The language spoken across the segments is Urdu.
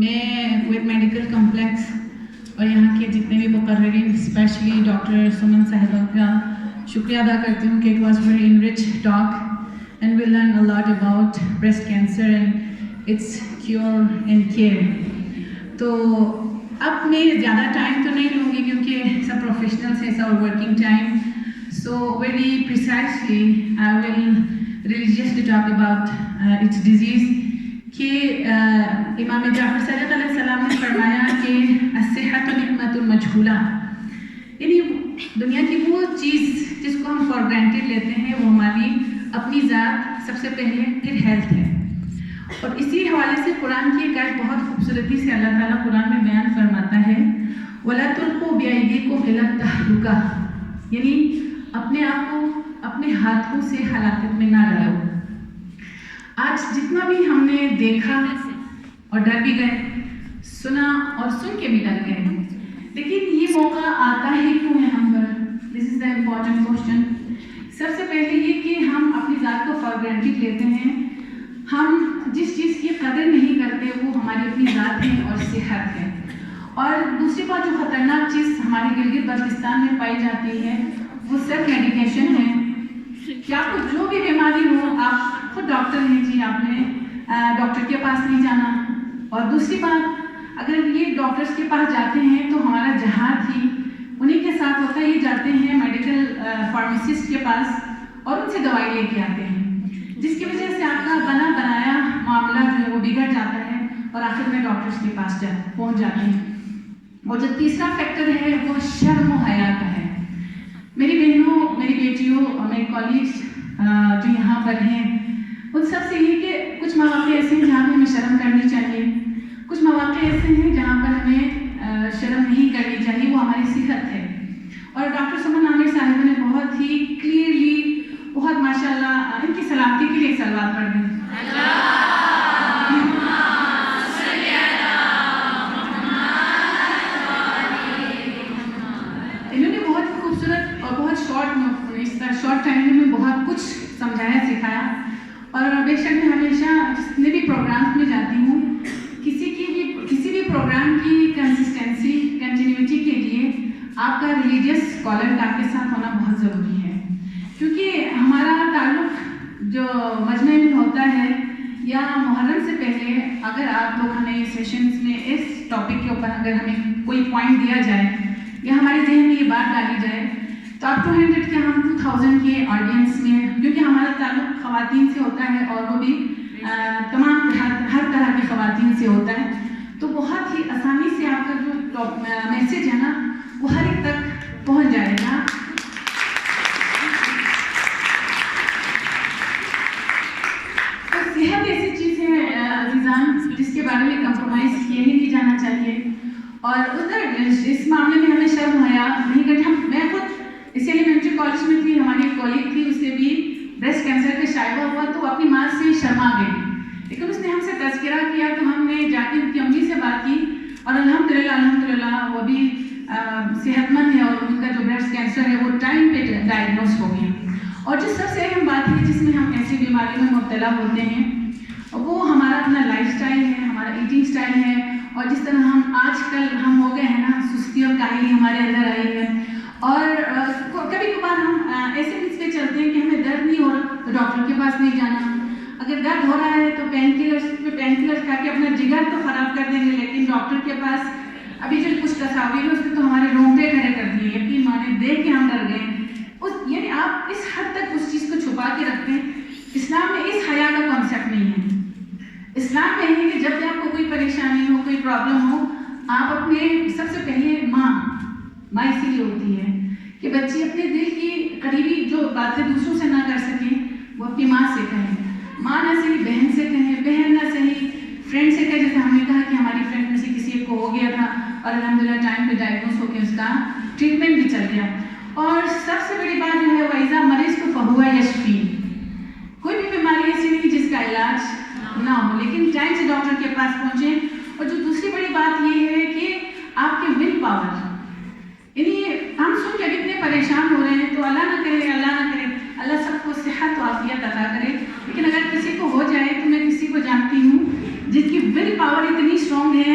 میں کویت میڈیکل کمپلیکس اور یہاں کے جتنے بھی مقررین اسپیشلی ڈاکٹر سمن صاحبہ کا شکریہ ادا کرتی ہوں کہ it was very enrich talk and we learn a lot about breast cancer and its cure and care. تو اب میں زیادہ ٹائم تو نہیں لوں گی کیونکہ سب پروفیشنلس ہیں, سب working time. So very precisely I will religiously talk about its disease کہ امام جعفر صادق علیہ السلام نے فرمایا کہ الصحۃ نعمۃ مجہولہ, یعنی دنیا کی وہ چیز جس کو ہم فار گرانٹیڈ لیتے ہیں وہ ہماری اپنی ذات سب سے پہلے, پھر ہیلتھ ہے. اور اسی حوالے سے قرآن کی ایک آیت بہت خوبصورتی سے اللہ تعالیٰ قرآن میں بیان فرماتا ہے وَلَا تُلْقُوا بِأَيْدِيكُمْ إِلَى التَّهْلُكَةِ, یعنی اپنے آپ کو اپنے ہاتھوں سے ہلاکت میں نہ ڈالو. آج جتنا بھی ہم نے دیکھا اور ڈر بھی گئے, سنا اور سن کے بھی ڈر گئے, لیکن یہ موقع آتا ہی کیوں ہے ہم پر؟ دس از دا امپورٹنٹ کوشچن. سب سے پہلے یہ کہ ہم اپنی ذات کو فار گرانٹیڈ لیتے ہیں. ہم جس چیز کی قدر نہیں کرتے وہ ہماری اپنی ذات ہے اور صحت ہے. اور دوسری بات جو خطرناک چیز ہمارے گلگت بلتستان میں پائی جاتی ہے وہ سیلف میڈیکیشن ہے. کہ آپ کو جو بھی بیماری ہو, آپ خود ڈاکٹر ہیں جی, آپ نے ڈاکٹر کے پاس نہیں جانا. اور دوسری بات, اگر یہ ڈاکٹرس کے پاس جاتے ہیں تو ہمارا جہاد ہی انہیں کے ساتھ ہوتا ہے. یہ جاتے ہیں میڈیکل فارمیسسٹ کے پاس اور ان سے دوائی لے کے آتے ہیں, جس کی وجہ سے آپ کا بنا بنایا معاملہ جو ہے وہ بگڑ جاتا ہے اور آخر میں ڈاکٹرس کے پاس پہنچ جاتے ہیں. اور جو تیسرا فیکٹر ہے وہ شرم و حیا کا ہے. میری بہنوں, میری بیٹیوں اور میری کولیگس جو یہاں پر ہیں, ان سب سے یہ کہ کچھ مواقع ایسے ہیں جہاں پہ ہمیں شرم کرنی چاہیے, کچھ مواقع ایسے ہیں جہاں پر ہمیں شرم نہیں کرنی چاہیے, وہ ہماری صحت ہے. اور ڈاکٹر سمن عامر صاحبہ نے بہت ہی کلیئرلی, بہت ماشاء اللہ, ان کی سلامتی کے لیے ایک سلوات پڑھ دی. انہوں نے بہت خوبصورت اور بہت شارٹ ٹائم میں بہت کچھ سمجھایا, سکھایا. اور بے شک میں ہمیشہ جتنے بھی پروگرامس میں جاتی ہوں, کسی بھی پروگرام کی کنسسٹنسی, کنٹینیوٹی کے لیے آپ کا ریلیجیس اسکالر آپ کے ساتھ ہونا بہت ضروری ہے. کیونکہ ہمارا تعلق جو مجمع میں ہوتا ہے یا محرم سے پہلے, اگر آپ لوگ ہمیں سیشنز میں اس ٹاپک کے اوپر اگر ہمیں کوئی پوائنٹ دیا جائے یا ہمارے ذہن میں یہ بات ڈالی جائے تو آپ 200 کے ہم 2000 کے آڈینس میں, کیونکہ ہمارا تعلق خواتین سے ہوتا ہے اور وہ بھی تمام ہر طرح کی خواتین سے ہوتا ہے, تو بہت ہی آسانی سے آپ کا جو میسیج ہے نا وہ ہر ایک تک پہنچ جائے گا. تو صحت ایسی چیز ہے عزیزان جس کے بارے میں کمپرومائز کیے نہیں جانا چاہیے. اور ادھر اس معاملے میں ہمیں شرم حیا نہیں کرنا. میں خود اسی ایلیمنٹری کالج میں تھی, ہماری ایک کالگ تھی, اسے بھی بریسٹ کینسر کا شائبہ ہوا تو اپنی ماں سے شرما گئی, لیکن اس نے ہم سے تذکرہ کیا تو ہم نے جا کے ان کی امی سے بات کی اور الحمدللہ وہ بھی صحت مند ہے اور ان کا جو بریسٹ کینسر ہے وہ ٹائم پہ ڈائگنوز ہو گیا. اور جو سب سے اہم بات ہے جس میں ہم ایسی بیماریوں میں مبتلا ہوتے ہیں وہ ہمارا اپنا لائف سٹائل ہے, ہمارا ایٹنگ سٹائل ہے. اور جس طرح ہم آج کل ہم ہو گئے ہیں نا, سستی اور کاہلی ہمارے اندر آئی ہے. اور کبھی کبھار ہم ایسے اس پہ چلتے ہیں کہ ہمیں درد نہیں ہو رہا تو ڈاکٹر کے پاس نہیں جانا, اگر درد ہو رہا ہے تو پین کلر کھا کے اپنا جگر تو خراب کر دیں گے, لیکن ڈاکٹر کے پاس ابھی جو کچھ تصاویر ہے اس نے تو ہمارے رونگٹے کھڑے کر دیے. یقین مانے دیکھ کے ہم ڈر گئے. یعنی آپ اس حد تک اس چیز کو چھپا کے رکھتے ہیں. اسلام میں اس حیا کا کانسیپٹ نہیں ہے. اسلام میں ہے کہ جب بھی آپ کو کوئی پریشانی ہو, کوئی پرابلم ہو, آپ اپنے سب سے پہلے ماں اسی لیے ہوتی ہے کہ بچی اپنے دل کی قریبی جو باتیں دوسروں سے نہ کر سکیں وہ اپنی ماں سے کہیں. ماں نہ صحیح بہن سے کہیں, بہن نہ صحیح فرینڈ سے کہیں. جیسے ہم نے کہا کہ ہماری فرینڈ میں سے کسی ایک کو ہو گیا تھا اور الحمدللہ ٹائم پہ ڈائگنوز ہو کے اس کا ٹریٹمنٹ بھی چل گیا. اور سب سے بڑی بات جو ہے وَإِذَا مَرِضْتُ فَهُوَ يَشْفِينِ, کوئی بھی بیماری ایسی نہیں جس کا علاج نہ ہو, لیکن ٹائم سے ڈاکٹر کے پاس پہنچیں. اور جو دوسری بڑی بات یہ ہے کہ آپ کی ول پاور, یعنی ہم سن کے اتنے پریشان ہو رہے ہیں تو اللہ نہ کرے اللہ سب کو صحت و عافیت عطا کرے. لیکن اگر کسی کو ہو جائے تو میں کسی کو جانتی ہوں جس کی ول پاور اتنی اسٹرانگ ہے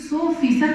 100%